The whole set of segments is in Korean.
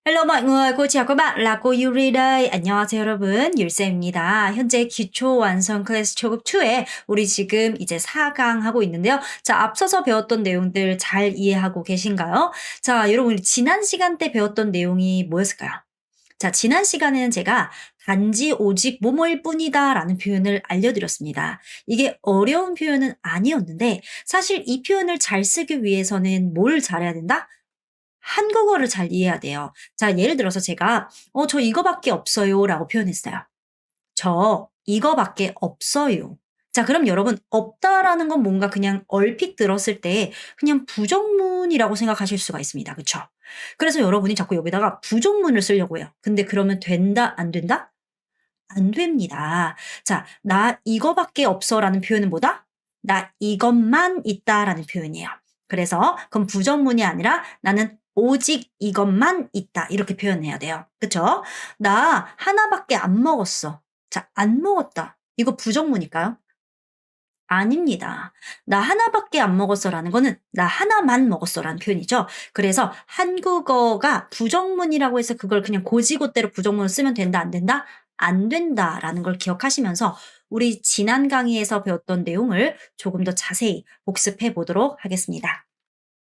Hello mọi người, cô chào các bạn là cô Yuri đây. 안녕하세요 여러분, 율쌤입니다. 현재 기초 완성 클래스 초급 2에 우리 지금 이제 4강 하고 있는데요. 자, 앞서서 배웠던 내용들 잘 이해하고 계신가요? 자, 여러분 우리 지난 시간 때 배웠던 내용이 뭐였을까요? 자, 지난 시간에는 제가 단지 오직 뭐뭐일 뿐이다 라는 표현을 알려드렸습니다. 이게 어려운 표현은 아니었는데 사실 이 표현을 잘 쓰기 위해서는 뭘 잘해야 된다? 한국어를 잘 이해해야 돼요. 자, 예를 들어서 제가 저 이거밖에 없어요라고 표현했어요. 저 이거밖에 없어요. 자, 그럼 여러분 없다라는 건 뭔가 그냥 얼핏 들었을 때 그냥 부정문이라고 생각하실 수가 있습니다. 그쵸? 그래서 여러분이 자꾸 여기다가 부정문을 쓰려고 해요. 근데 그러면 된다, 안 된다? 안 됩니다. 자, 나 이거밖에 없어라는 표현은 뭐다? 나 이것만 있다라는 표현이에요. 그래서 그럼 부정문이 아니라 나는 오직 이것만 있다 이렇게 표현해야 돼요. 그쵸? 나 하나밖에 안 먹었어. 자, 안 먹었다. 이거 부정문일까요? 아닙니다. 나 하나밖에 안 먹었어라는 거는 나 하나만 먹었어라는 표현이죠. 그래서 한국어가 부정문이라고 해서 그걸 그냥 고지고대로 부정문을 쓰면 된다, 안 된다? 안 된다라는 걸 기억하시면서 우리 지난 강의에서 배웠던 내용을 조금 더 자세히 복습해 보도록 하겠습니다.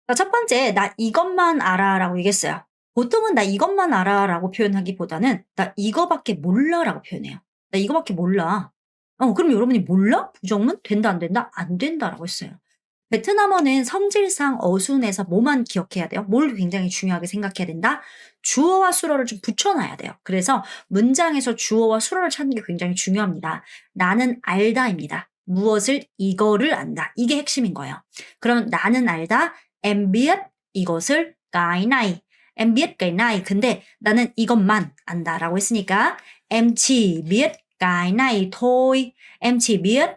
자, 첫 번째, 나 이것만 알아라고 얘기했어요. 보통은 나 이것만 알아라고 표현하기보다는 나 이거밖에 몰라라고 표현해요. 나 이거밖에 몰라. 그럼 여러분이 몰라? 부정문? 된다, 안 된다? 안 된다라고 했어요. 베트남어는 성질상 어순에서 뭐만 기억해야 돼요? 뭘 굉장히 중요하게 생각해야 된다? 주어와 수어를 좀 붙여놔야 돼요. 그래서 문장에서 주어와 수어를 찾는 게 굉장히 중요합니다. 나는 알다입니다. 무엇을 이거를 안다. 이게 핵심인 거예요. 그러면 나는 알다. Em biết 이것을 cái này. Em biết cái này. 근데 나는 이것만 안다라고 했으니까 em chỉ biết cái này thôi. Em chỉ biết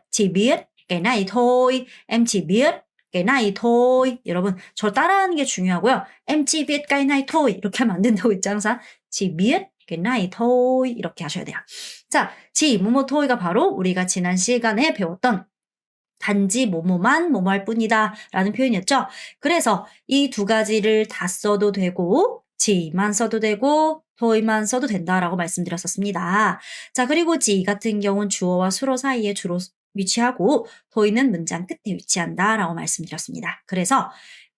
cái này thôi. Em chỉ biết cái này thôi. 여러분, 저 따라하는 게 중요하고요. Em chỉ biết cái này thôi. 이렇게 하면 안 된다고 했죠, 항상. chỉ biết cái này thôi. 이렇게 하셔야 돼요. 자, chỉ 뭐뭐 toi가 바로 우리가 지난 시간에 배웠던 단지 뭐뭐만 뭐뭐할 뿐이다 라는 표현이었죠. 그래서 이 두 가지를 다 써도 되고 지만 써도 되고 토이만 써도 된다라고 말씀드렸었습니다. 자, 그리고 지 같은 경우는 주어와 수어 사이에 주로 위치하고 토이는 문장 끝에 위치한다라고 말씀드렸습니다. 그래서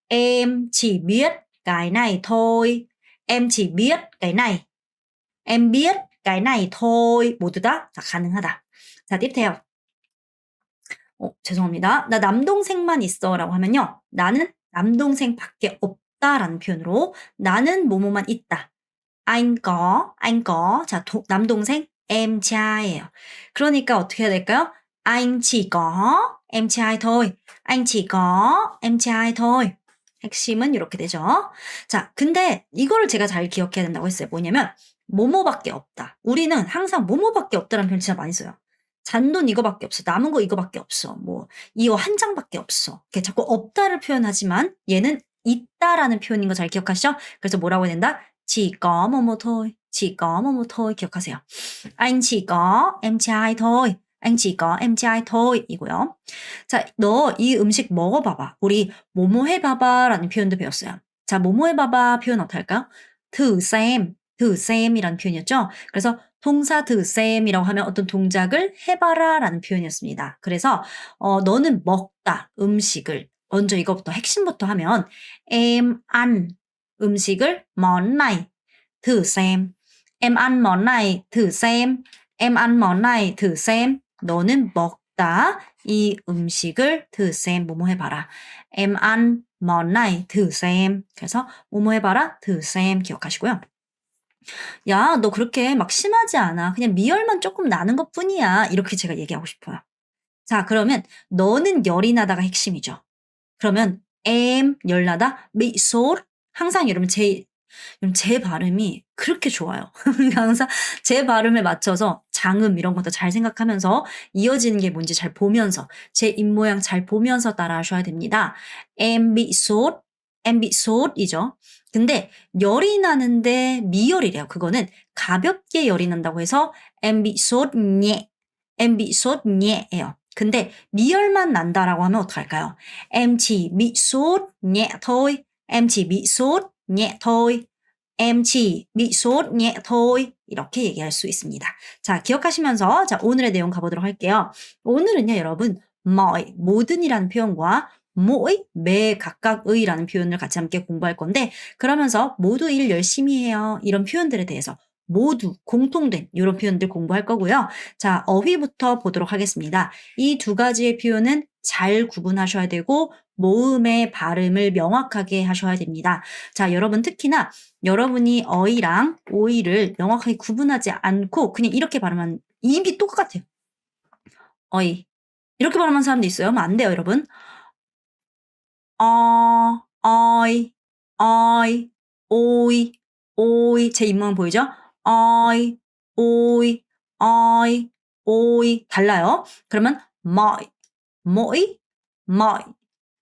em chỉ biết cái này thôi. em chỉ biết cái này. em biết cái này thôi. 모두 다 가능하다. 자, tiếp theo. 죄송합니다. 나 남동생만 있어라고 하면요. 나는 남동생밖에 없다라는 표현으로 나는 뭐뭐만 있다. anh có. 자, 남동생 em trai 예요. 그러니까 어떻게 해야 될까요? anh chỉ có em trai thôi. anh chỉ có em trai thôi. 핵심은 이렇게 되죠. 자, 근데 이거를 제가 잘 기억해야 된다고 했어요. 뭐냐면 뭐뭐밖에 없다. 우리는 항상 뭐뭐밖에 없다라는 표현 진짜 많이 써요. 잔돈 이거밖에 없어. 남은 거 이거밖에 없어. 뭐 이거 한 장밖에 없어. 이렇게 자꾸 없다를 표현하지만 얘는 있다라는 표현인 거 잘 기억하시죠? 그래서 뭐라고 해야 된다? chỉ có 뭐뭐 thôi. chỉ có 뭐뭐 thôi 기억하세요. anh chỉ có em trai thôi. anh chỉ có em trai thôi 이고요. 자, 너 이 음식 먹어봐봐. 우리 뭐뭐 해봐봐라는 표현도 배웠어요. 자, 뭐뭐 해봐봐 표현 어떻게 할까요? thử xem 이라는 표현이었죠. 그래서 동사 드셈이라고 하면 어떤 동작을 해봐라 라는 표현이었습니다. 그래서 너는 먹다, 음식을 먼저 이것부터 핵심부터 하면 em ăn 음식을 món này thử xem. em ăn món này thử xem. em ăn món này thử xem. 너는 먹다 이 음식을 thử xem 뭐뭐 해봐라. em ăn món này thử xem. 그래서 뭐뭐 해봐라 thử xem 기억하시고요. 야, 너 그렇게 막 심하지 않아. 그냥 미열만 조금 나는 것 뿐이야. 이렇게 제가 얘기하고 싶어요. 자, 그러면 너는 열이 나다가 핵심이죠. 그러면 em 열나다 bị sốt. 항상 여러분 제 발음이 그렇게 좋아요. 항상 제 발음에 맞춰서 장음 이런 것도 잘 생각하면서 이어지는 게 뭔지 잘 보면서 제 입모양 잘 보면서 따라 하셔야 됩니다. em bị sốt. em bị sốt 이죠. 근데 열이 나는데 미열이래요. 그거는 가볍게 열이 난다고 해서 em bị sốt nhẹ. em bị sốt nhẹ예요. 근데 미열만 난다라고 하면 어떡할까요? em chỉ bị sốt nhẹ thôi. em chỉ bị sốt nhẹ thôi. em chỉ bị sốt nhẹ thôi. 이렇게 얘기할 수 있습니다. 자, 기억하시면서 자, 오늘의 내용 가보도록 할게요. 오늘은요, 여러분, mọi, 모든이라는 표현과 mỗi, 매, 각각의라는 표현을 같이 함께 공부할 건데 그러면서 모두 일 열심히 해요. 이런 표현들에 대해서 모두, 공통된 이런 표현들 공부할 거고요. 자, 어휘부터 보도록 하겠습니다. 이 두 가지의 표현은 잘 구분하셔야 되고 모음의 발음을 명확하게 하셔야 됩니다. 자, 여러분 특히나 여러분이 어이랑 오이를 명확하게 구분하지 않고 그냥 이렇게 발음하면 입이 똑같아요. 어이. 이렇게 발음하는 사람도 있어요. 하면 안 돼요, 여러분. 어이, 어이, 오이, 오이. 제 입모양 보이죠? 어이, 오이, 어이, 오이. 달라요. 그러면 mọi, mỗi, mọi,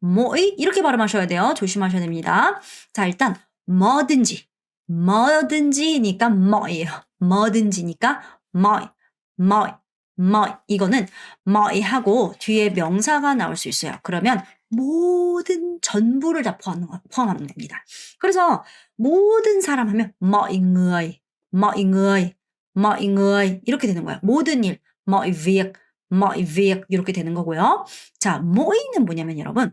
mỗi 이렇게 발음하셔야 돼요. 조심하셔야 됩니다. 자, 일단 뭐든지, 뭐든지니까 뭐예요. 뭐든지니까 mọi, mọi, mọi. 이거는 뭐이하고 뒤에 명사가 나올 수 있어요. 그러면 모든 전부를 다 포함하는 겁니다. 그래서 모든 사람 하면 mọi người, mọi người, mọi người 이렇게 되는 거예요. 모든 일, mọi việc, mọi việc 이렇게 되는 거고요. 자, mỗi 는 뭐냐면 여러분,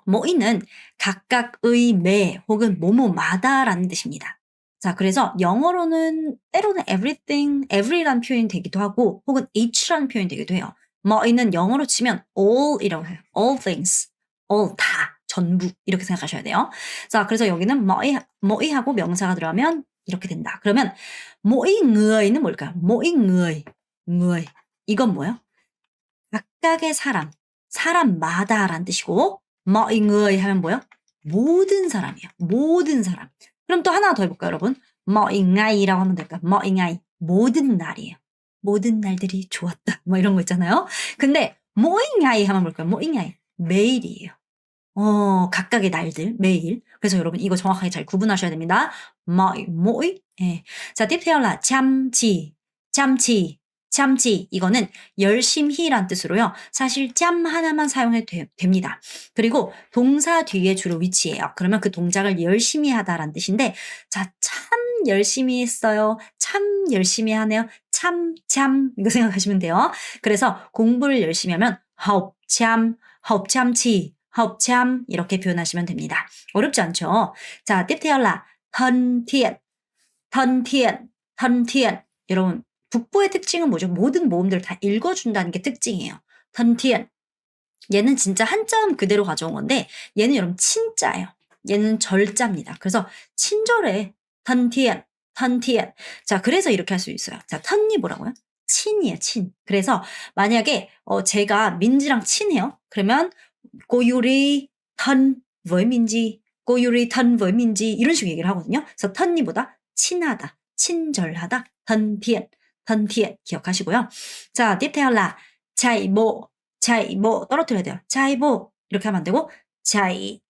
mỗi 는 각각의 매 혹은 뭐뭐마다라는 뜻입니다. 자, 그래서 영어로는 때로는 everything, every라는 표현이 되기도 하고 혹은 each라는 표현이 되기도 해요. 뭐이는 영어로 치면 all이라고 해요. all things, all 다, 전부 이렇게 생각하셔야 돼요. 자, 그래서 여기는 뭐이하고 명사가 들어가면 이렇게 된다. 그러면 mỗi người 는 뭘까요? mỗi người, người 이건 뭐예요? 각각의 사람, 사람마다라는 뜻이고 mọi người 하면 뭐예요? 모든 사람이에요. 모든 사람. 그럼 또 하나 더 해볼까요, 여러분? mọi ngày 라고 하면 될까요? mọi ngày, 모든 날이에요. 모든 날들이 좋았다. 뭐 이런 거 있잖아요. 근데 mỗi ngày 하면 뭘까요? mỗi ngày, 매일이에요. 각각의 날들, 매일. 그래서 여러분 이거 정확하게 잘 구분하셔야 됩니다. mỗi. 예. 자, tiếp theo là chăm chỉ, chăm chỉ. 참지 이거는 열심히란 뜻으로요. 사실 짬 하나만 사용해도 됩니다. 그리고 동사 뒤에 주로 위치해요. 그러면 그 동작을 열심히 하다라는 뜻인데 자, 참 열심히 했어요. 참 열심히 하네요. 참 이거 생각하시면 돼요. 그래서 공부를 열심히 하면 học chăm, học chăm chỉ, học chăm 이렇게 표현하시면 됩니다. 어렵지 않죠? 자, tiếp theo là thân thiện, thân thiện, thân thiện. 여러분 북부의 특징은 뭐죠? 모든 모음들을 다 읽어준다는 게 특징이에요. thân thiện. 얘는 진짜 한자음 그대로 가져온 건데 얘는 여러분 친자예요. 얘는 절자입니다. 그래서 친절해. thân thiện, thân thiện. 자, 그래서 이렇게 할 수 있어요. 자, thân 이 뭐라고요? 친이에요, 친. 그래서 만약에 제가 민지랑 친해요. 그러면 cô Yuri thân với 민지, cô Yuri thân với 민지 이런 식으로 얘기를 하거든요. 그래서 thân 이 뭐다? 친하다, 친절하다, thân thiện. thân thiện 기억하시고요. 자, tiếp theo là chạy bộ, chạy bộ 떨어뜨려야 돼요. chạy bộ 이렇게 하면 안 되고 chạy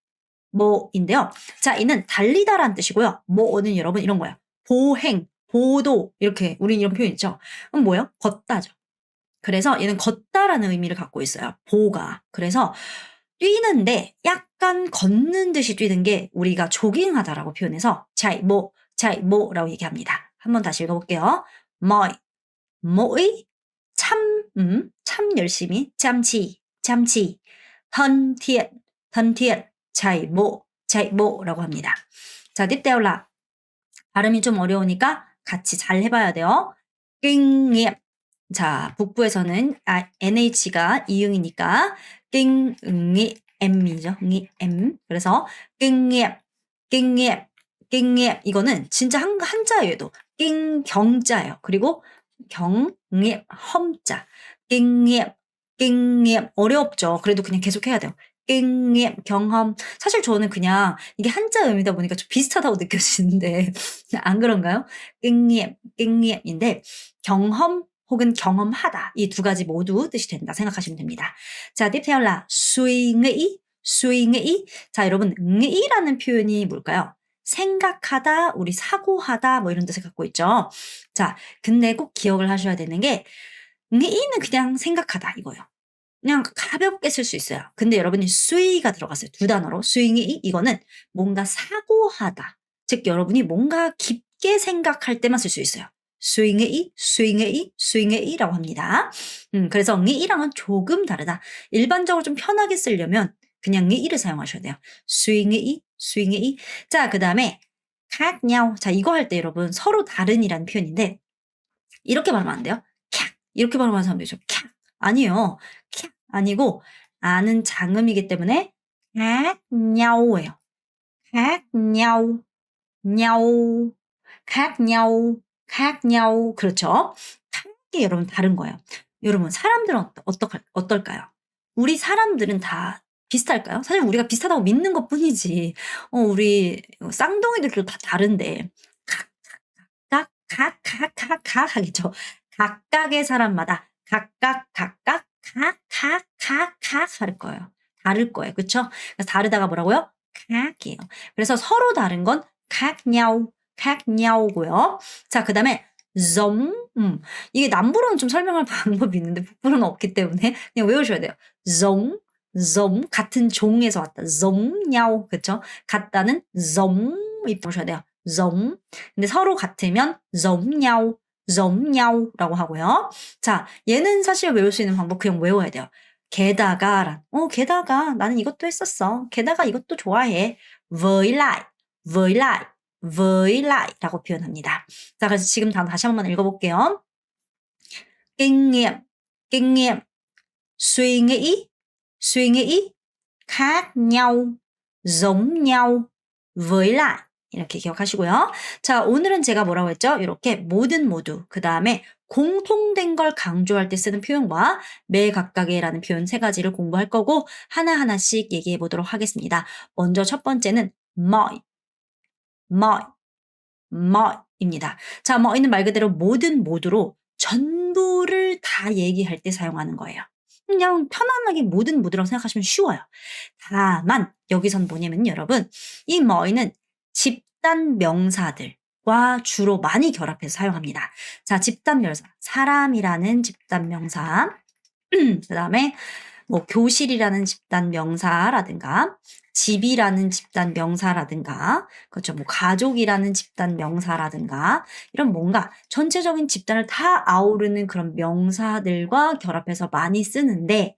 bộ 인데요. chạy 는 달리다라는 뜻이고요. 뭐는 여러분 이런 거예요. 보행, 보도 이렇게 우린 이런 표현 있죠. 그럼 뭐예요? 걷다죠. 그래서 얘는 걷다라는 의미를 갖고 있어요. 보가. 그래서 뛰는데 약간 걷는 듯이 뛰는 게 우리가 조깅하다라고 표현해서 chạy bộ, chạy bộ 라고 얘기합니다. 한번 다시 읽어볼게요. mỗi, 참 열심히, chăm chỉ, thân thiện, chạy bộ 라고 합니다. 자, tiếp theo là 발음이 좀 어려우니까 같이 잘 해봐야 돼요. kinh nghiệm. 자, 북부에서는 NH가 이응이니까 kinh nghiệm 이죠. nghiệm. 그래서 kinh nghiệm 이거는 진짜 한자예요. 경자예요. 그리고 경nghiệm 험자. kinh nghiệm 어렵죠. 그래도 그냥 계속 해야 돼요. kinh nghiệm 경험. 사실 저는 그냥 이게 한자음이다 보니까 좀 비슷하다고 느껴지는데 안 그런가요? kinh nghiệm 인데 경험 혹은 경험하다. 이 두 가지 모두 뜻이 된다 생각하시면 됩니다. 자, tiếp theo là suy nghĩ. 자, 여러분 ng이라는 표현이 뭘까요? 생각하다, 우리 사고하다 뭐 이런 뜻을 갖고 있죠. 자, 근데 꼭 기억을 하셔야 되는 게 ng이는 그냥 생각하다 이거예요. 그냥 가볍게 쓸 수 있어요. 근데 여러분이 수위가 들어갔어요. 두 단어로. 수잉이 이거는 뭔가 사고하다. 즉 여러분이 뭔가 깊게 생각할 때만 쓸 수 있어요. suy nghĩ, suy nghĩ, suy nghĩ 라고 합니다. 그래서 ng이랑은 조금 다르다. 일반적으로 좀 편하게 쓰려면 그냥 ng이를 사용하셔야 돼요. suy nghĩ, suy nghĩ. 자, 그다음에 khác nhau. 자, 이거 할 때 여러분 서로 다른이라는 표현인데 이렇게 말하면 안 돼요. 캬 이렇게 발음하는 사람도 있죠. 캬 아니에요. 캬 아니고 아는 장음이기 때문에 khác nhau 예요. khác nhau, nhau, khác nhau, khác nhau. 그렇죠? 다게 여러분 다른 거예요. 여러분 사람들은 어떨까요? 우리 사람들은 다 비슷할까요? 사실 우리가 비슷하다고 믿는 것뿐이지. 우리 쌍둥이들도 다 다른데 각 하겠죠. 각각의 사람마다 각각 할 거예요. 다를 거예요. 그쵸? 그래서 다르다가 뭐라고요? 각이에요. 그래서 서로 다른 건 khác nhau 고요. 자, 그다음에 giống 이게 남부로는 좀 설명할 방법이 있는데 북부로는 없기 때문에 그냥 외우셔야 돼요. giống 같은 종에서 왔다. giống nhau 그쵸? 같다는 giống 이 보셔야 돼요. giống 근데 서로 같으면 giống nhau 라고 하고요. 자, 얘는 사실 외울 수 있는 방법 그냥 외워야 돼요. 게다가 나는 이것도 했었어. 게다가 이것도 좋아해. với lại 라고 표현합니다. 자, 그래서 지금 다시 한번 읽어볼게요. kinh nghiệm, suy nghĩ, khác nhau, giống nhau, với lại 이렇게 기억하시고요. 자, 오늘은 제가 뭐라고 했죠? 이렇게 모두 그 다음에 공통된 걸 강조할 때 쓰는 표현과 매각각의라는 표현 세 가지를 공부할 거고 하나하나씩 얘기해 보도록 하겠습니다. 먼저 첫 번째는 뭐입니다. 자, 뭐이는 말 그대로 모두로 전부를 다 얘기할 때 사용하는 거예요. 그냥 편안하게 모두라고 생각하시면 쉬워요. 다만 여기선 뭐냐면 여러분 이 뭐이는 집단 명사들과 주로 많이 결합해서 사용합니다. 자, 집단 명사 사람이라는 집단 명사 그다음에 뭐 교실이라는 집단 명사라든가 집이라는 집단 명사라든가 그렇죠. 뭐 가족이라는 집단 명사라든가 이런 뭔가 전체적인 집단을 다 아우르는 그런 명사들과 결합해서 많이 쓰는데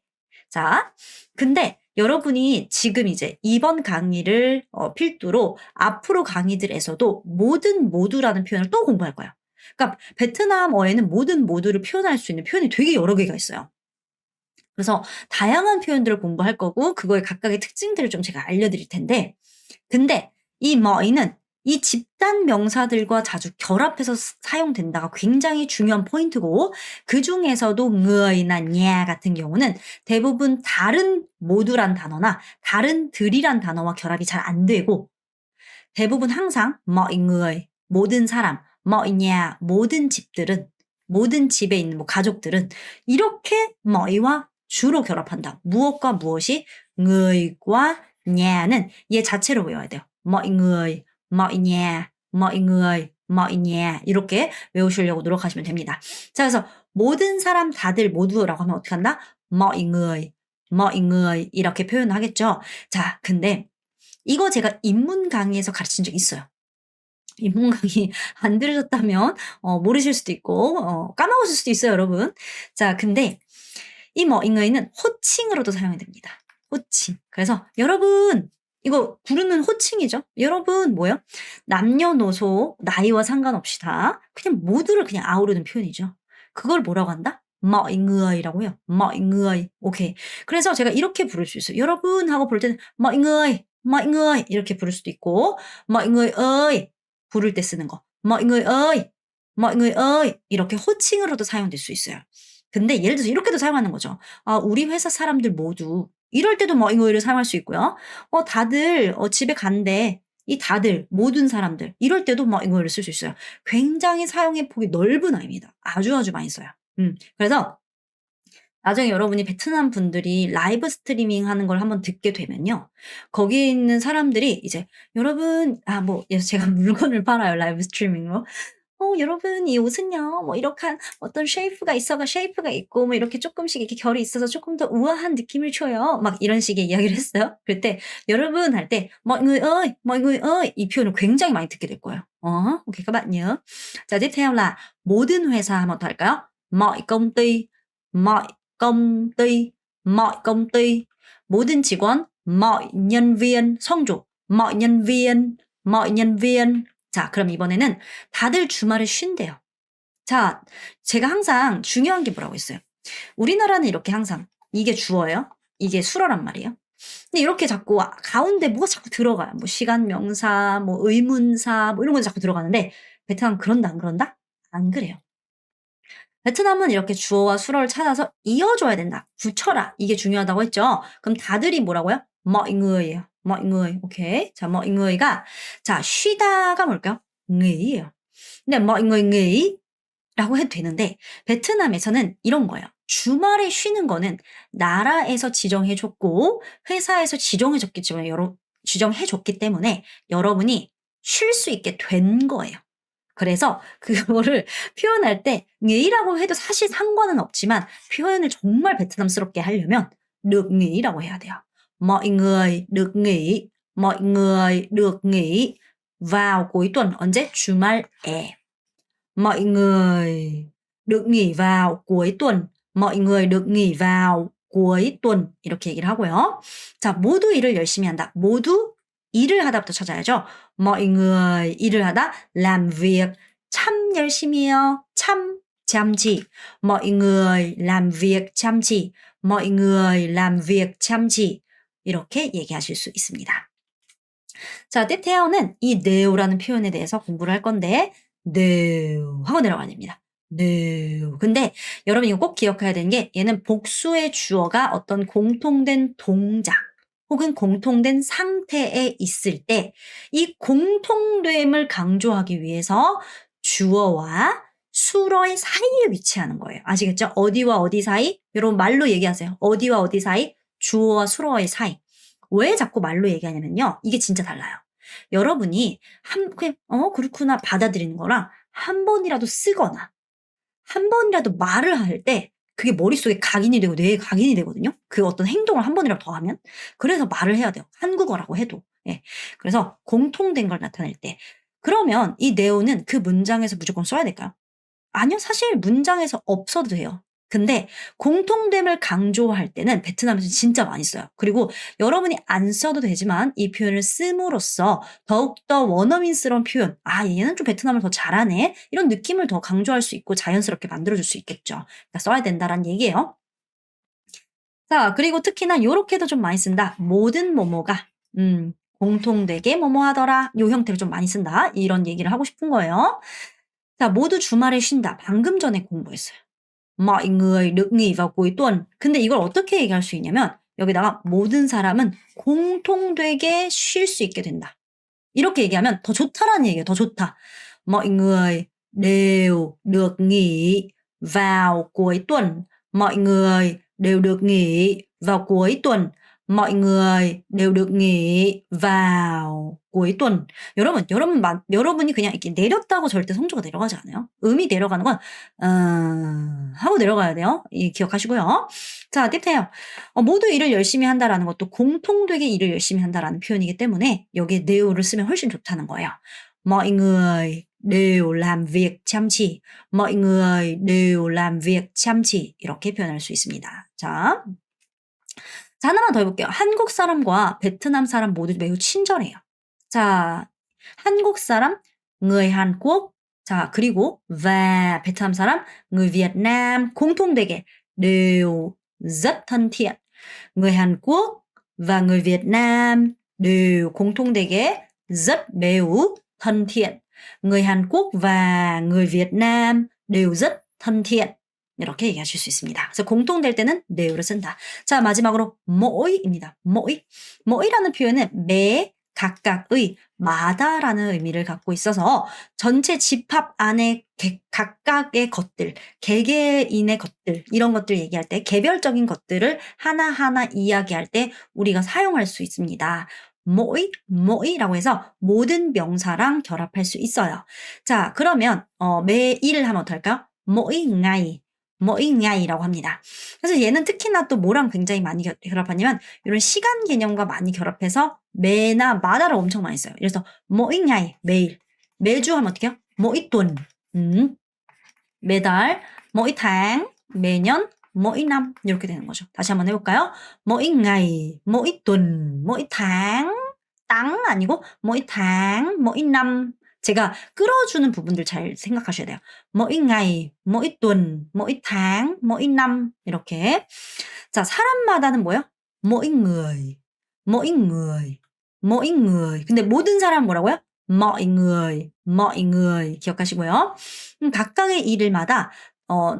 자, 근데 여러분이 지금 이제 이번 강의를 필두로 앞으로 강의들에서도 모두라는 표현을 또 공부할 거예요. 그러니까 베트남어에는 모두를 표현할 수 있는 표현이 되게 여러 개가 있어요. 그래서 다양한 표현들을 공부할 거고 그거의 각각의 특징들을 좀 제가 알려드릴 텐데 근데 이 뭐이는 이 집단 명사들과 자주 결합해서 사용된다가 굉장히 중요한 포인트고 그중에서도 ng의나 nhà 같은 경우는 대부분 다른 모두란 단어나 다른 들이란 단어와 결합이 잘 안 되고 대부분 항상 mọi người 모든 사람, mọi nhà 모든 집들은 모든 집에 있는 뭐 가족들은 이렇게 뭐이와 주로 결합한다. 무엇과 무엇이 ng의과 nhà 는 얘 자체로 외워야 돼요. mọi người, mọi nhà, mọi nhà 이렇게 외우시려고 노력하시면 됩니다. 자, 그래서 모든 사람 다들 모두라고 하면 어떻게 한다? mọi người 이렇게 표현하겠죠. 자, 근데 이거 제가 인문 강의에서 가르친 적 있어요. 인문 강의 안 들으셨다면 모르실 수도 있고 까먹으실 수도 있어요, 여러분. 자, 근데 이 뭐잉의는 호칭으로도 사용이 됩니다. 호칭. 그래서 여러분 이거 부르는 호칭이죠. 여러분 뭐요? 남녀노소 나이와 상관없이 다 그냥 모두를 그냥 아우르는 표현이죠. 그걸 뭐라고 한다? mọi người 라고요. mọi người. 오케이. 그래서 제가 이렇게 부를 수 있어요. 여러분 하고 부를 때는 mọi người 이렇게 부를 수도 있고 mọi người ơi 부를 때 쓰는 거. mọi người ơi 이렇게 호칭으로도 사용될 수 있어요. 근데 예를 들어서 이렇게도 사용하는 거죠. 우리 회사 사람들 모두 이럴 때도 mọi người 를 사용할 수 있고요. 다들 집에 간대. 이 다들 모든 사람들 이럴 때도 mọi người 를 쓸 수 있어요. 굉장히 사용의 폭이 넓은 아이입니다. 아주 많이 써요. 그래서 나중에 여러분이 베트남 분들이 라이브 스트리밍 하는 걸 한번 듣게 되면요. 거기에 있는 사람들이 이제 여러분 뭐 제가 물건을 팔아요. 라이브 스트리밍으로. 여러분 이 옷은요 뭐 이렇게 어떤 쉐이프가 있고 뭐 이렇게 쪼끔씩 이렇게 결이 있어서 쪼끔 더 우아한 느낌을 줘요." 막 이런 식의 이야기를 했어요. 그럴 때 "여러분." 할 때 mọi người ơi." 이 표현을 굉장히 많이 듣게 될 거예요. OK các bạn nhớ. 자 tiếp theo là 모든 회사 한번 더 할까요? mọi công ty, mọi công ty, mọi công ty. 모든 직원, mọi nhân viên 성조, mọi nhân viên, mọi nhân viên. 자 그럼 이번에는 다들 주말에 쉰대요. 자 제가 항상 중요한 게 뭐라고 했어요. 우리나라는 이렇게 항상 이게 주어예요. 이게 수어란 말이에요. 근데 이렇게 자꾸 가운데 뭐가 자꾸 들어가요. 뭐 시간 명사, 뭐 의문사 뭐 이런 거 자꾸 들어가는데 베트남 그런다 안 그런다? 안 그래요. 베트남은 이렇게 주어와 수어를 찾아서 이어줘야 된다. 붙여라. 이게 중요하다고 했죠. 그럼 다들이 뭐라고요? mọi người 예요. mọi người. 오케이. 자, mọi ngur가 자, 쉬다가 뭘까요? nghỉ 예요. 근데 mọi người nghỉ 라고 해도 되는데 베트남에서는 이런 거예요. 주말에 쉬는 거는 나라에서 지정해 줬고 회사에서 지정해 줬기 때문에 여러분이 쉴 수 있게 된 거예요. 그래서 그거를 표현할 때 nghỉ 라고 해도 사실 상관은 없지만 표현을 정말 베트남스럽게 하려면 được nghỉ 라고 해야 돼요. mọi người được nghỉ, mọi người được nghỉ vào cuối tuần. 언제? 주말에. mọi người được nghỉ vào cuối tuần. mọi người được nghỉ vào cuối tuần. 이렇게 얘기를 하고요. 자, 모두 일을 열심히 한다. 모두 일을 하다부터 찾아야죠. mọi người 일을 하다 làm việc 참 열심히 해요. 참 chăm chỉ. mọi người làm việc chăm chỉ. mọi người làm việc chăm chỉ. 이렇게 얘기하실 수 있습니다. 자, tiếp theo는 이 네오라는 표현에 대해서 공부를 할 건데 네오 하고 내려가야 됩니다. 네오. 근데 여러분 이거 꼭 기억해야 되는 게 얘는 복수의 주어가 어떤 공통된 동작 혹은 공통된 상태에 있을 때 이 공통됨을 강조하기 위해서 주어와 수어의 사이에 위치하는 거예요. 아시겠죠? 어디와 어디 사이? 여러분 말로 얘기하세요. 어디와 어디 사이? 주어와 수어의 사이. 왜 자꾸 말로 얘기하냐면요. 이게 진짜 달라요. 여러분이 그냥 그렇구나 받아들이는 거랑 한 번이라도 쓰거나 한 번이라도 말을 할 때 그게 머릿속에 각인이 되고 뇌에 각인이 되거든요. 그 어떤 행동을 한 번이라도 더 하면. 그래서 말을 해야 돼요. 한국어라고 해도. 예. 그래서 공통된 걸 나타낼 때. 그러면 이 네오는 그 문장에서 무조건 써야 될까요? 아니요. 사실 문장에서 없어도 돼요. 근데 공통됨을 강조할 때는 베트남에서 진짜 많이 써요. 그리고 여러분이 안 써도 되지만 이 표현을 씀으로써 더욱더 원어민스러운 표현, 얘는 좀 베트남을 더 잘하네. 이런 느낌을 더 강조할 수 있고 자연스럽게 만들어줄 수 있겠죠. 그러니까 써야 된다라는 얘기예요. 자, 그리고 특히나 요렇게도 좀 많이 쓴다. 모든 뭐뭐가 공통되게 뭐뭐 하더라. 요 형태를 좀 많이 쓴다. 이런 얘기를 하고 싶은 거예요. 자, 모두 주말에 쉰다. 방금 전에 공부했어요. mọi người được nghỉ vào cuối tuần. 근데 이걸 어떻게 얘기할 수 있냐면 여기다가 모든 사람은 공통되게 쉴 수 있게 된다. 이렇게 얘기하면 더 좋다라는 얘기예요. 더 좋다. mọi người đều được nghỉ vào cuối tuần. mọi người đều được nghỉ vào cuối tuần. mọi người đều được nghỉ vào cuối tuần. 여러분이 그냥 이렇게 내렸다고 절대 성조가 내려가지 않아요. 음이 내려가는 건 하고 내려가야 돼요. 기억하시고요. 자, tiếp theo. 모두 일을 열심히 한다라는 것도 공통되게 일을 열심히 한다라는 표현이기 때문에 여기에 neo를 쓰면 훨씬 좋다는 거예요. mọi người đều làm việc chăm chỉ. mọi người đều làm việc chăm chỉ. 이렇게 표현할 수 있습니다. 자, 하나만 더 해볼게요. 한국 사람과 베트남 사람 모두 매우 친절해요. 자, 한국 사람, người Hàn Quốc. 자, 그리고 và 베트남 사람, người Việt Nam 공통되게 đều rất thân thiện. người Hàn Quốc và người Việt Nam đều 공통되게 rất 매우 thân thiện. người Hàn Quốc và người Việt Nam đều rất thân thiện. 이렇게 얘기하실 수 있습니다. 그래서 공통될 때는 네오를 쓴다. 자, 마지막으로 mỗi 입니다. mỗi.mỗi 라는 표현은 매, 각각의, 마다라는 의미를 갖고 있어서 전체 집합 안에 각각의 것들, 개개인의 것들, 이런 것들 얘기할 때 개별적인 것들을 하나하나 이야기할 때 우리가 사용할 수 있습니다. mỗi, mỗi 라고 해서 모든 명사랑 결합할 수 있어요. 자, 그러면 매일 하면 어떨까요? mỗi ngày 라고 합니다. 그래서 얘는 특히나 또 뭐랑 굉장히 많이 결합하냐면 이런 시간 개념과 많이 결합해서 매나 마다를 엄청 많이 써요. 그래서 mỗi ngày, 매일. 매주 하면 어떻게 해요? mỗi tuần, 매달, mỗi tháng, 매년, mỗi năm 이렇게 되는 거죠. 다시 한번 해볼까요? mỗi ngày, mỗi tuần, mỗi tháng, 땅 아니고 mỗi tháng, mỗi năm. 제가 끌어주는 부분들 잘 생각하셔야 돼요. mỗi ngày, mỗi tuần, mỗi tháng, mỗi năm 이렇게. 자, 사람마다는 뭐예요? mỗi người, mỗi người, mỗi người. 근데 모든 사람 뭐라고요? mọi người, mọi người 기억하시고요. 각각의 일마다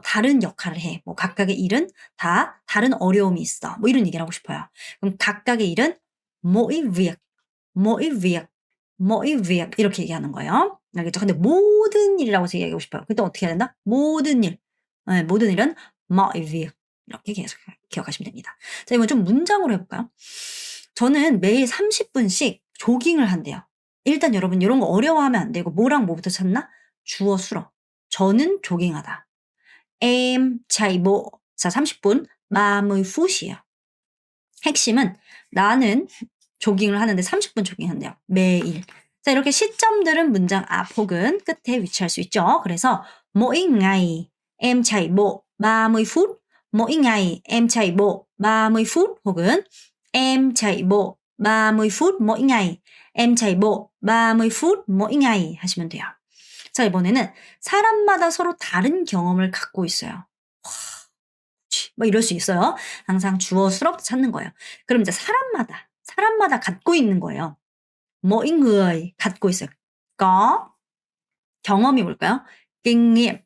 다른 역할을 해. 뭐 각각의 일은 다 다른 어려움이 있어. 뭐 이런 얘기를 하고 싶어요. 그럼 각각의 일은 mỗi việc, mỗi việc, mỗi việc 이렇게 얘기하는 거예요. 알겠죠? 근데 모든 일이라고 얘기하고 싶어요. 그때 어떻게 해야 된다? 모든 일. 네, 모든 일은 mọi việc 이렇게 계속 기억하시면 됩니다. 자, 이번 좀 문장으로 해볼까요? 저는 매일 30분씩 조깅을 한대요. 일단 여러분 이런 거 어려워하면 안 되고 뭐랑 뭐부터 찾나? 주어 수로. 저는 조깅하다. em chạy bộ. 자, 30분 30phut이에요. 핵심은 나는 조깅을 하는데 30분 조깅한대요. 매일. 자, 이렇게 시점들은 문장 앞 혹은 끝에 위치할 수 있죠. 그래서 mỗi ngày em chạy bộ 30phút. mỗi ngày em chạy bộ 30phút 혹은 em chạy bộ 30phút mỗi ngày. em chạy bộ 30phút mỗi ngày 하시면 돼요. 자, 이번에는 사람마다 서로 다른 경험을 갖고 있어요. 뭐 이럴 수 있어요. 항상 주어 수로 찾는 거예요. 그럼 이제 사람마다 갖고 있는 거예요. mỗi người 갖고 있어요. có 경험이 뭘까요? kinh nghiệm.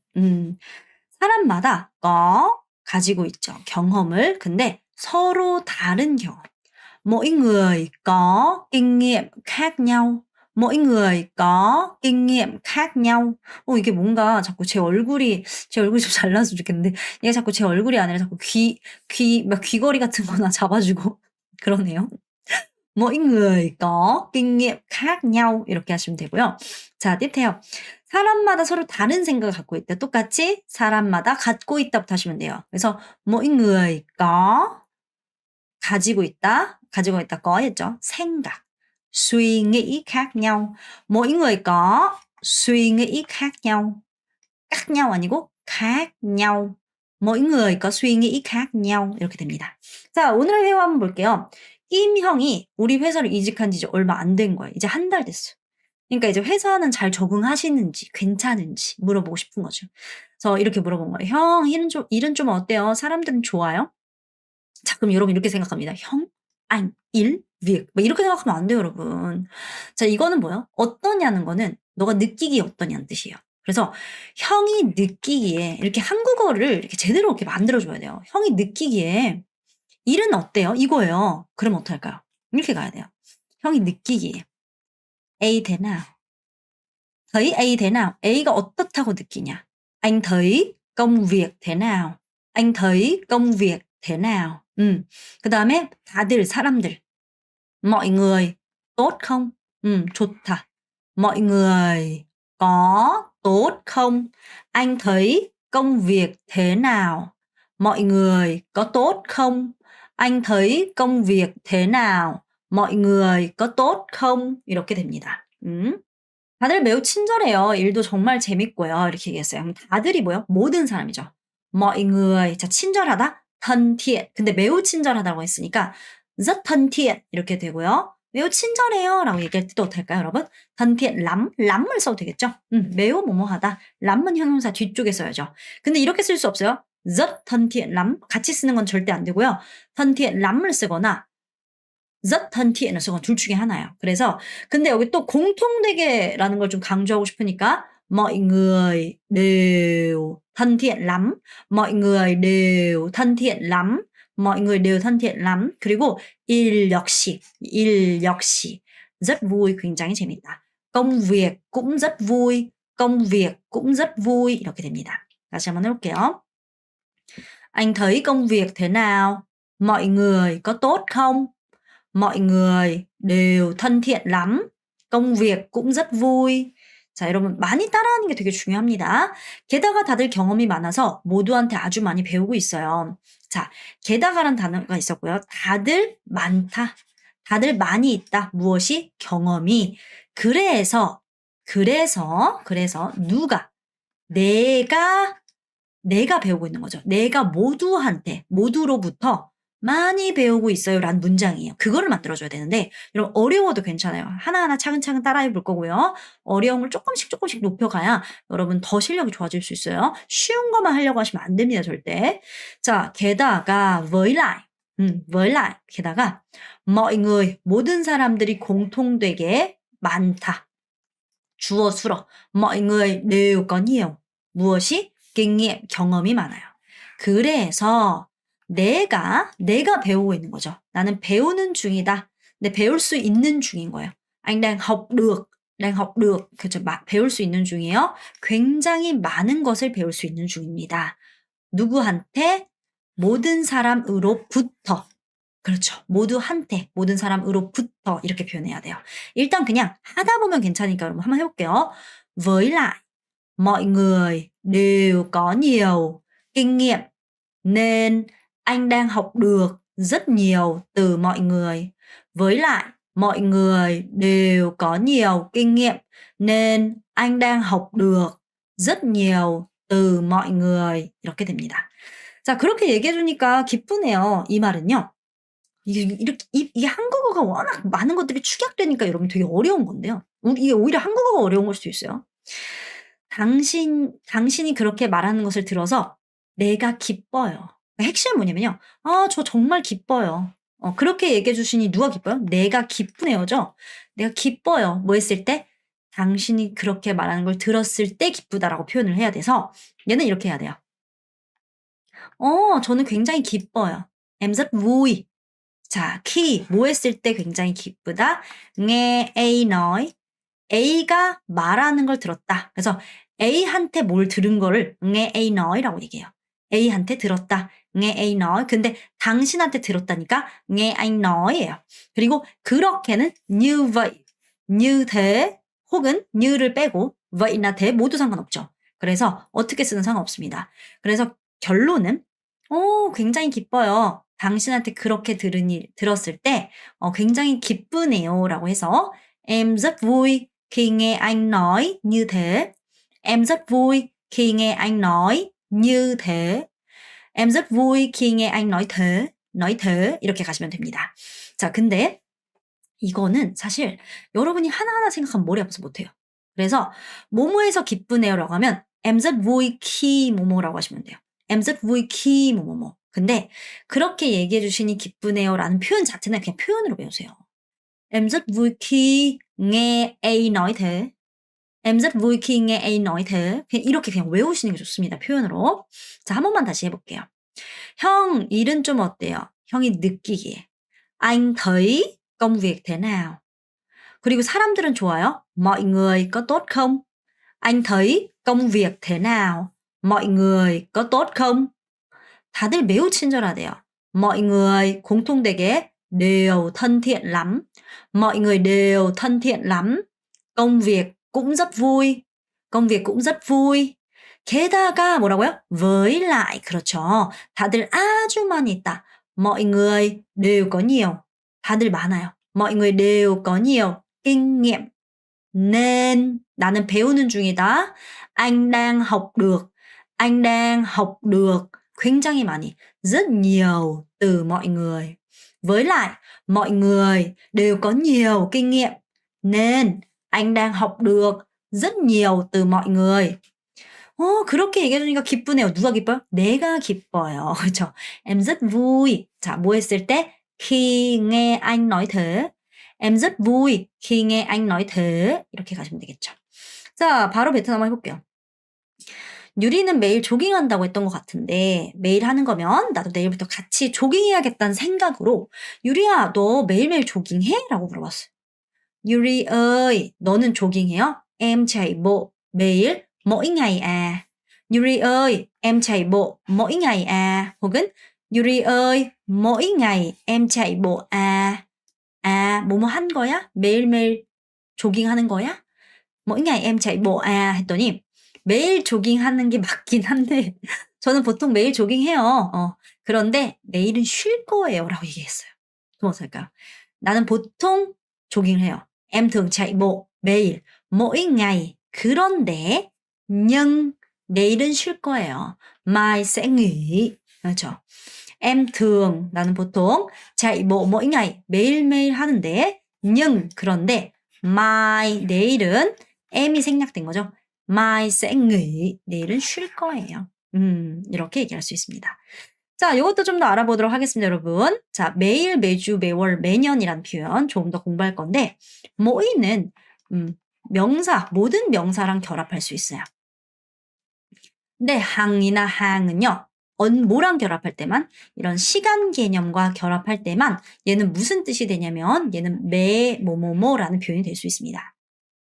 사람마다 có 가지고 있죠. 경험을. 근데 서로 다른 경험. mỗi người có kinh nghiệm khác nhau. mỗi người có kinh nghiệm khác nhau. 이게 뭔가 자꾸 제 얼굴이 좀 잘났으면 좋겠는데, 얘가 자꾸 제 얼굴이 아니라 자꾸 막 귀걸이 같은 거나 잡아주고 그러네요. mỗi người có kinh nghiệm khác nhau 이렇게 하시면 되고요. 자, tiếp theo. 사람마다 서로 다른 생각을 갖고 있다. 똑같이 사람마다 갖고 있다부터 하시면 돼요. 그래서 mỗi người có 가지고 있다 có 했죠. 생각. suy nghĩ khác nhau. mỗi người có suy nghĩ khác nhau. khác nhau 아니고 khác nhau. mỗi người có suy nghĩ khác nhau 이렇게 됩니다. 자, 오늘 회화 한번 볼게요. 김 형이 우리 회사를 이직한 지 이제 얼마 안 된 거예요. 이제 한 달 됐어요. 그러니까 이제 회사는 잘 적응하시는지 괜찮은지 물어보고 싶은 거죠. 그래서 이렇게 물어본 거예요. 형, 일은 좀 어때요? 사람들은 좋아요? 자, 그럼 여러분 이렇게 생각합니다. 형, anh, 일, việc. 뭐 이렇게 생각하면 안 돼요, 여러분. 자, 이거는 뭐예요? 어떠냐는 거는 너가 느끼기에 어떠냐는 뜻이에요. 그래서 형이 느끼기에 이렇게 한국어를 이렇게 제대로 이렇게 만들어줘야 돼요. 형이 느끼기에 일은 어때요? 이거예요. 그럼 어떡할까요? 이렇게 가야 돼요. 형이 느끼기에 A thế nào? thấy A thế nào? A가 어떻다고 느끼냐? Anh thấy công việc thế nào? Anh thấy công việc thế nào? 그 다음에 다들 사람들. mọi người tốt không? 좋다. mọi người có tốt không? Anh thấy công việc thế nào? mọi người có tốt không? Anh thấy công việc thế nào? mọi người có tốt không? 이렇게 됩니다. 다들 매우 친절해요. 일도 정말 재밌고요. 이렇게 얘기했어요. 그럼 다들이 뭐예요? 모든 사람이죠. mọi người. 자, 친절하다. thân thiện. 근데 매우 친절하다고 했으니까 rất thân thiện 이렇게 되고요. 매우 친절해요 라고 얘기할 때도 어떨 까요, 여러분? thân thiện lắm. 람을 써도 되겠죠? 매우 뭐뭐하다. 람은 형용사 뒤쪽에 써야죠. 근데 이렇게 쓸 수 없어요. rất thân thiện lắm. 같이 쓰는 건 절대 안 되고요. thân thiện 람을 쓰거나 rất thân thiện 쓰거나 둘 중에 하나예요. 그래서 근데 여기 또 공통되게라는 걸 좀 강조하고 싶으니까 mọi người đều thân thiện lắm. mọi người đều thân thiện lắm. mọi người đều thân thiện lắm. 그리고 일 역시 rất vui, 굉장히 재밌다. công việc cũng rất vui. công việc cũng rất vui 이렇게 됩니다. 다시 한번 해볼게요. Anh thấy công việc thế nào? mọi người có tốt không? mọi người đều thân thiện lắm. công việc cũng rất vui. 자, 여러분 많이 따라하는 게 되게 중요합니다. 게다가 다들 경험이 많아서 모두한테 아주 많이 배우고 있어요. 자, 게다가란 단어가 있었고요. 다들 많다. 다들 많이 있다. 무엇이? 경험이. 그래서 누가 내가 배우고 있는 거죠. 내가 모두로부터 많이 배우고 있어요 라는 문장이에요. 그거를 만들어줘야 되는데 여러분 어려워도 괜찮아요. 하나하나 차근차근 따라해 볼 거고요. 어려운 걸 조금씩 높여가야 여러분 더 실력이 좋아질 수 있어요. 쉬운 것만 하려고 하시면 안 됩니다. 절대. 자, 게다가 với lại 게다가 mọi người 모든 사람들이 공통되게 많다. 주어 수로 mọi người đều có nhiều 무엇이? kinh nghiệm 경험이 많아요. 그래서 내가 배우고 있는 거죠. 나는 배우는 중이다. 근데 배울 수 있는 중인 거예요. anh đang học được. 그렇죠. 배울 수 있는 중이에요. 굉장히 많은 것을 배울 수 있는 중입니다. 누구한테? 모든 사람으로부터. 그렇죠. 모든 사람으로부터 이렇게 표현해야 돼요. 일단 그냥 하다 보면 괜찮으니까 여러분 한번 해볼게요. với lại mọi người đều có nhiều kinh nghiệm nên anh đang học được rất nhiều từ mọi người. với lại mọi người đều có nhiều kinh nghiệm nên anh đang học được rất nhiều từ mọi người. 이렇게 됩니다. 자, 그렇게 얘기해 주니까 기쁘네요. 이 말은요. 이게 한국어가 워낙 많은 것들이 축약되니까 여러분 되게 어려운 건데요. 이게 오히려 한국어가 어려운 걸 수도 있어요. 당신이 그렇게 말하는 것을 들어서 내가 기뻐요. 핵심은 뭐냐면요. 저 정말 기뻐요. 그렇게 얘기해 주시니 누가 기뻐요? 내가 기쁘네요죠. 내가 기뻐요. 뭐 했을 때? 당신이 그렇게 말하는 걸 들었을 때 기쁘다라고 표현을 해야 돼서 얘는 이렇게 해야 돼요. 저는 굉장히 기뻐요. Em rất vui. 자, khi 뭐 했을 때 굉장히 기쁘다. nghe A nói. A가 말하는 걸 들었다. 그래서 A한테 뭘 들은 거를 nghe A nói 라고 얘기해요. A한테 들었다. nghe A nói. 근데 당신한테 들었다니까 nghe anh nói 예요. 그리고 그렇게는 như vậy, như thế 혹은 ñu를 빼고 왜이나 대 모두 상관없죠. 그래서 어떻게 쓰는 상관없습니다. 그래서 결론은 굉장히 기뻐요. 당신한테 그렇게 들었을 때 굉장히 기쁘네요 라고 해서 Em rất vui khi nghe anh nói như thế. Em rất vui khi nghe anh nói như thế. Em rất vui khi nghe anh nói thế 이렇게 가시면 됩니다. 자, 근데 이거는 사실 여러분이 하나하나 생각하면 머리 아파서 못해요. 그래서 뭐뭐에서 기쁘네요라고 하면 Em rất vui khi 뭐뭐라고 하시면 돼요. Em rất vui khi 뭐뭐뭐. 근데 그렇게 얘기해 주시니 기쁘네요라는 표현 자체는 그냥 표현으로 배우세요. Em rất vui khi nghe A nói thế. Em rất vui khi nghe A nói thế. 그냥 이렇게 그냥 외우시는 게 좋습니다. 표현으로. 자, 한 번만 다시 해볼게요. 형 일은 좀 어때요? 형이 느끼기에. Anh thấy công việc thế nào? 그리고 사람들은 좋아요. Mọi người có tốt không? Anh thấy công việc thế nào? Mọi người có tốt không? 다들 매우 친절하대요. Mọi người 공통되게 đều thân thiện lắm. Mọi người đều thân thiện lắm. công việc cũng rất vui. công việc cũng rất vui. 게다가 뭐라고요? với lại 그렇죠. 다들 아주 많이 있다. mọi người đều có nhiều. 다들 많아요. mọi người đều có nhiều kinh nghiệm. nên 나는 배우는 중이다. anh đang học được. anh đang học được 굉장히 많이 rất nhiều từ mọi người. với lại mọi người đều có nhiều kinh nghiệm nên anh đang học được rất nhiều từ mọi người. 그렇게 얘기해 주니까 기쁘네요. 누가 기뻐요? 내가 기뻐요. 그렇죠? Em rất vui. 자, 뭐 했을 때? khi nghe anh nói thế. Em rất vui khi nghe anh nói thế. 이렇게 가시면 되겠죠. 자, 바로 베트남 해볼게요. 유리는 매일 조깅한다고 했던 것 같은데 매일 하는 거면 나도 내일부터 같이 조깅해야겠다는 생각으로 유리야 너 매일매일 조깅해? 라고 물어봤어요. 유리 ơi 너는 조깅해요? Em chạy bộ 매일 mỗi ngày à. 유리 ơi em chạy bộ mỗi ngày à. 혹은 유리 ơi mỗi ngày em chạy bộ à. 아, 뭐뭐 한 거야? 매일매일 조깅하는 거야? mỗi ngày em chạy bộ à? 했더니 매일 조깅하는 게 맞긴 한데 저는 보통 매일 조깅해요. 그런데 내일은 쉴 거예요라고 얘기했어요. 그럼 어떨까요? 나는 보통 조깅을 해요. Em thường chạy bộ 매일 mỗi ngày. 그런데 nhưng 내일은 쉴 거예요. Mai sẽ nghỉ. 그렇죠. Em thường 나는 보통 chạy bộ mỗi ngày 매일매일 하는데 nhưng 그런데 mai 내일은 M이 생략된 거죠. Mai sẽ nghỉ 내일은 쉴 거예요. 이렇게 얘기할 수 있습니다. 자, 이것도 좀 더 알아보도록 하겠습니다, 여러분. 자, 매일, 매주, 매월, 매년이란 표현 조금 더 공부할 건데 mỗi 는 명사, 모든 명사랑 결합할 수 있어요. 근데 항이나 항은요. 뭐랑 결합할 때만 이런 시간 개념과 결합할 때만 얘는 무슨 뜻이 되냐면 얘는 매 뭐뭐뭐라는 표현이 될 수 있습니다.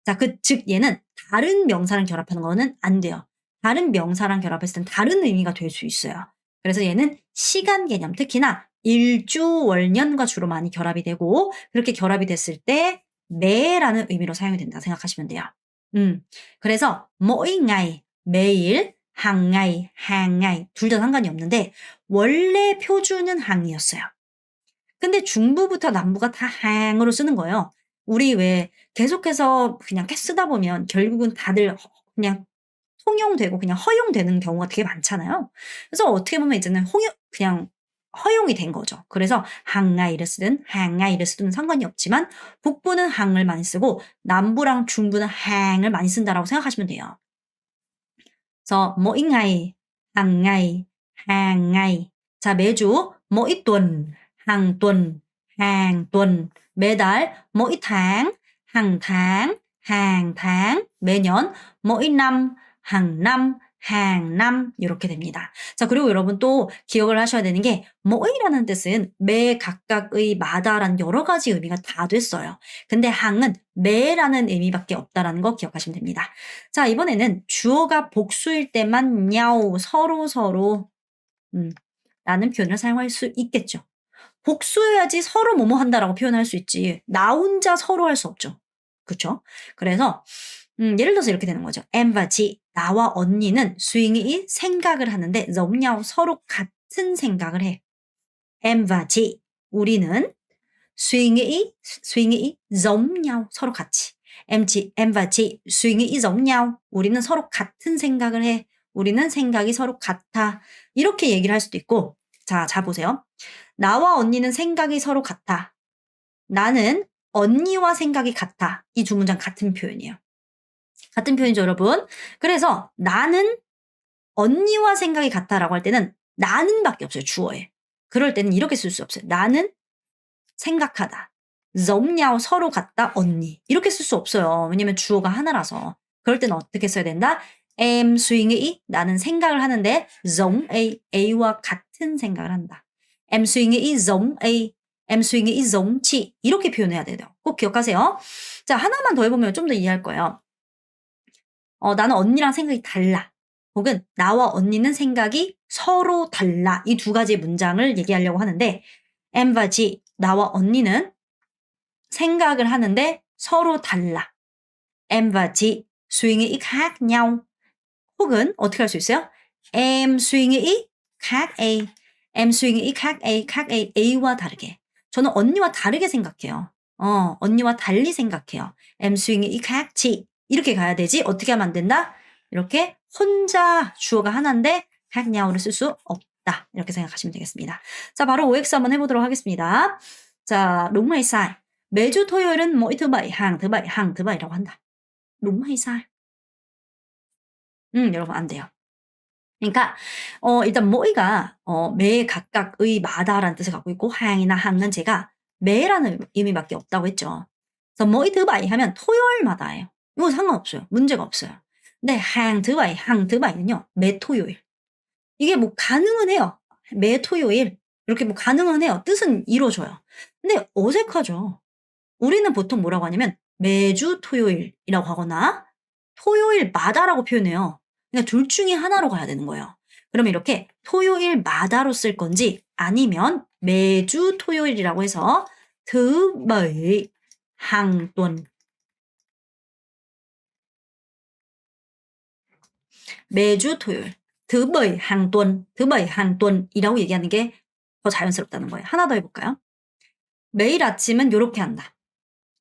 자, 즉 얘는 다른 명사랑 결합하는 거는 안 돼요. 다른 명사랑 결합했을 땐 다른 의미가 될 수 있어요. 그래서 얘는 시간 개념, 특히나 일주, 월년과 주로 많이 결합이 되고 그렇게 결합이 됐을 때 매라는 의미로 사용이 된다 생각하시면 돼요. 그래서 mỗi ngày, 매일, hàng ngày, hàng ngày 둘 다 상관이 없는데 원래 표준은 항이었어요. 근데 중부부터 남부가 다 항으로 쓰는 거예요. 우리 왜 계속해서 그냥 쓰다 보면 결국은 다들 그냥 통용되고 그냥 허용되는 경우가 되게 많잖아요. 그래서 어떻게 보면 이제는 그냥 허용이 된 거죠. 그래서 항아이를 쓰든 항아이를 쓰든 상관이 없지만 북부는 항을 많이 쓰고 남부랑 중부는 항을 많이 쓴다라고 생각하시면 돼요. 그래서 mỗi ngày, hàng ngày, hàng ngày. 자, 매주 mỗi tuần, hàng tuần, hàng tuần. 매달 mỗi tháng, hàng tháng, hàng tháng. 매년 mỗi năm, hàng năm, hàng năm 이렇게 됩니다. 자, 그리고 여러분 또 기억을 하셔야 되는 게 mỗi 라는 뜻은 매 각각의 마다라는 여러 가지 의미가 다 됐어요. 근데 항은 매라는 의미밖에 없다라는 거 기억하시면 됩니다. 자, 이번에는 주어가 복수일 때만 냐오 서로 라는 표현을 사용할 수 있겠죠. 복수해야지 서로 뭐뭐 한다라고 표현할 수 있지. 나 혼자 서로 할 수 없죠. 그렇죠? 그래서 예를 들어서 이렇게 되는 거죠. em và chị, 나와 언니는 suy 생각을 하는데 giống nhau, 서로 같은 생각을 해. em và chị, 우리는 suy nghĩ giống nhau, 서로 같이. em và chị suy nghĩ giống nhau, 우리는 서로 같은 생각을 해. 우리는 생각이 서로 같아. 이렇게 얘기를 할 수도 있고, 자 보세요. 나와 언니는 생각이 서로 같아. 나는 언니와 생각이 같아. 이 두 문장 같은 표현이에요. 같은 표현이죠, 여러분. 그래서 나는 언니와 생각이 같다라고 할 때는 나는밖에 없어요, 주어에. 그럴 때는 이렇게 쓸 수 없어요. 나는 생각하다. giống nhau, 서로 같다, 언니. 이렇게 쓸 수 없어요. 왜냐면 주어가 하나라서. 그럴 때는 어떻게 써야 된다? em suy nghĩ, 나는 생각을 하는데 giống A, A와 같은 생각을 한다. em suy nghĩ giống A, em suy nghĩ giống chị. 이렇게 표현해야 돼요. 꼭 기억하세요. 자, 하나만 더 해보면 좀 더 이해할 거예요. 나는 언니랑 생각이 달라. 혹은 나와 언니는 생각이 서로 달라. 이 두 가지 문장을 얘기하려고 하는데 em và chị, 나와 언니는 생각을 하는데 서로 달라. em và chị suy nghĩ khác nhau. 혹은 어떻게 할 수 있어요? em suy nghĩ khác A. em suy nghĩ khác A, khác A, A와 다르게. 저는 언니와 다르게 생각해요. 언니와 달리 생각해요. em suy nghĩ khác chị. 이렇게 가야 되지. 어떻게 하면 안 된다? 이렇게 혼자 주어가 하나인데 khác nhau 를 쓸 수 없다. 이렇게 생각하시면 되겠습니다. 자, 바로 OX 한번 해보도록 하겠습니다. 자, đúng hay sai? 매주 토요일은 mỗi thứ bảy, hàng thứ bảy 라고 한다. đúng hay sai? 여러분 안 돼요. 그러니까 일단 mỗi 가 매 각각의 마다라는 뜻을 갖고 있고 항이나 항은 제가 매라는 의미밖에 없다고 했죠. 그래서 mỗi thứ bảy 하면 토요일마다예요. 이거 상관없어요. 문제가 없어요. 근데 hàng thứ bảy 는요. 매 토요일. 이게 뭐 가능은 해요. 매 토요일 이렇게 뭐 가능은 해요. 뜻은 이루어져요. 근데 어색하죠. 우리는 보통 뭐라고 하냐면 매주 토요일이라고 하거나 토요일마다라고 표현해요. 그러니까 둘 중에 하나로 가야 되는 거예요. 그러면 이렇게 토요일마다로 쓸 건지 아니면 매주 토요일이라고 해서 thứ bảy hàng tuần. 매주 토요일. thứ bảy hàng tuần. thứ bảy hàng tuần 이라고 얘기하는 게 더 자연스럽다는 거예요. 하나 더 해볼까요? 매일 아침은 요렇게 한다.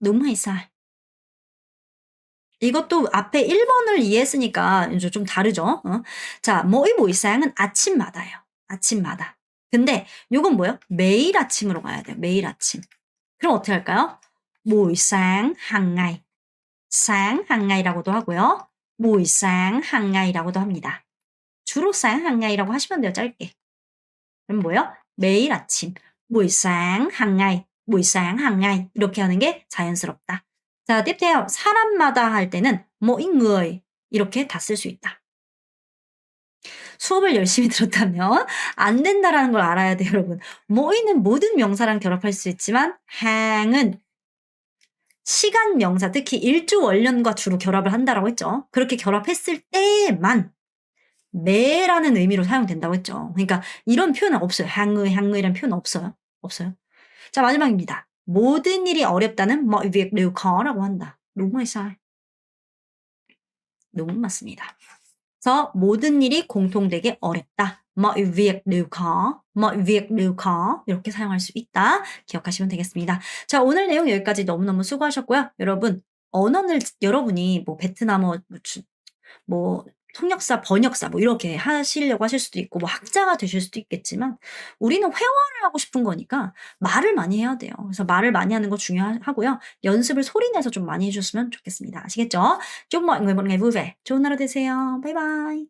너무 햇살. 이것도 앞에 1번을 이해했으니까 이제 좀 다르죠. 자, mỗi buổi sáng 은 아침마다예요. 아침마다. 근데 요건 뭐예요? 매일 아침으로 가야 돼요. 매일 아침. 그럼 어떻게 할까요? buổi sáng hàng ngày. sáng hàng ngày 라고도 하고요. buổi sáng hàng ngày 라고도 합니다. 주로 sáng hàng ngày 라고 하시면 돼요. 짧게. 그럼 뭐예요? 매일 아침. buổi sáng hàng ngày. buổi sáng hàng ngày. 이렇게 하는 게 자연스럽다. 자, tiếp theo 사람마다 할 때는 mỗi người 이렇게 다 쓸 수 있다. 수업을 열심히 들었다면 안 된다라는 걸 알아야 돼요, 여러분. mỗi 는 모든 명사랑 결합할 수 있지만 hàng 은 시간 명사, 특히 일주 월년과 주로 결합을 한다라고 했죠. 그렇게 결합했을 때만 매라는 의미로 사용된다고 했죠. 그러니까 이런 표현은 없어요. hàng người 이라는 표현 없어요. 없어요. 자, 마지막입니다. 모든 일이 어렵다는 mọi việc đều khó 라고 한다. 너무 햇살. 너무 맞습니다. 그래서 모든 일이 공통되게 어렵다. mọi việc đều khó. mọi việc đều khó. 이렇게 사용할 수 있다. 기억하시면 되겠습니다. 자, 오늘 내용 여기까지 너무너무 수고하셨고요. 여러분, 언어를 여러분이 뭐 베트남어, 뭐 통역사, 번역사 뭐 이렇게 하시려고 하실 수도 있고 뭐 학자가 되실 수도 있겠지만 우리는 회화를 하고 싶은 거니까 말을 많이 해야 돼요. 그래서 말을 많이 하는 거 중요하고요. 연습을 소리내서 좀 많이 해주셨으면 좋겠습니다. 아시겠죠? chúc mọi người một ngày vui vẻ. 좋은 하루 되세요. 바이바이.